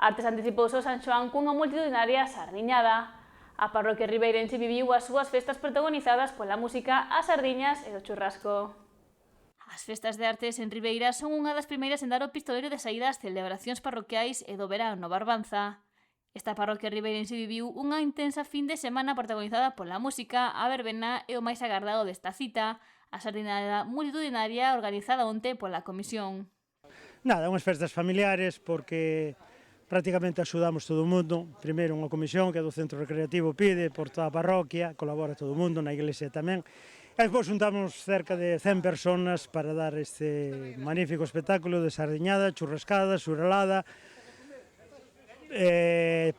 Artes anticipouse o San Xoán cunha multitudinaria sardiñada. A parroquia ribeirense viviu as súas festas protagonizadas pola música, as sardiñas e o churrasco. As festas de artes en Ribeira son unha das primeiras en dar o pistolero de saída ás celebracións parroquiais e do verán no Barbanza. Esta parroquia ribeirense viviu unha intensa fin de semana protagonizada pola música, a verbena e o máis agardado desta cita, a sardinada multitudinaria organizada onte pola comisión. Nada, unhas festas familiares porque prácticamente axudamos todo o mundo. Primeiro unha comisión que do centro recreativo pide por toda a parroquia, colabora todo o mundo, na iglesia tamén. E despois juntamos cerca de 100 personas para dar este magnífico espectáculo de sardiñada, churrascada, xurelada,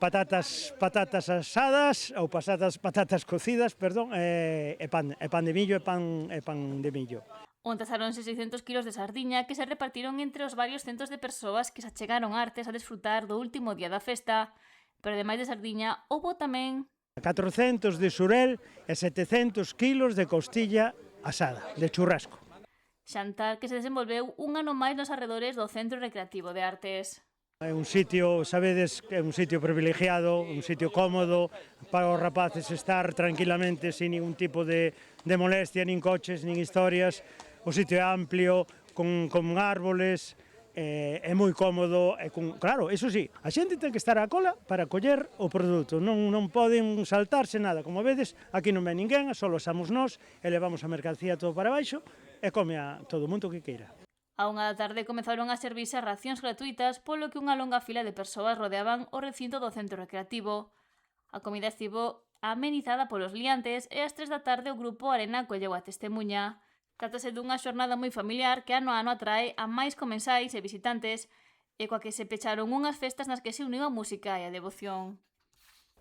patatas asadas, ou patatas cocidas, perdón, e pan de millo e pan de millo. Onte asáronse 600 kilos de sardiña que se repartiron entre os varios centros de persoas que se achegaron a Artes a desfrutar do último día da festa. Pero ademais de sardiña, houbo tamén 400 de xurel e 700 kilos de costilla asada, de churrasco. xantar que se desenvolveu un ano máis nos arredores do Centro Recreativo de Artes. É un sitio, sabedes, é un sitio privilegiado, un sitio cómodo para os rapaces estar tranquilamente sin ningún tipo de molestia, nin coches, nin historias. O sitio é amplio, con árboles, é moi cómodo, e claro, eso sí, a xente ten que estar á cola para coller o produto, non poden saltarse nada, como vedes, aquí non ven ninguén, só somos nós, e levamos a mercancía todo para baixo, e come a todo o mundo que queira. A 1 da tarde comezaron a servirse racións gratuitas, polo que unha longa fila de persoas rodeaban o recinto do centro recreativo. A comida estivo amenizada polos liantes e ás 3 da tarde o grupo Arena colleu a testemunha. Trátase dunha xornada moi familiar que ano a ano atrae a máis comensais e visitantes e coa que se pecharon unhas festas nas que se uniu a música e a devoción.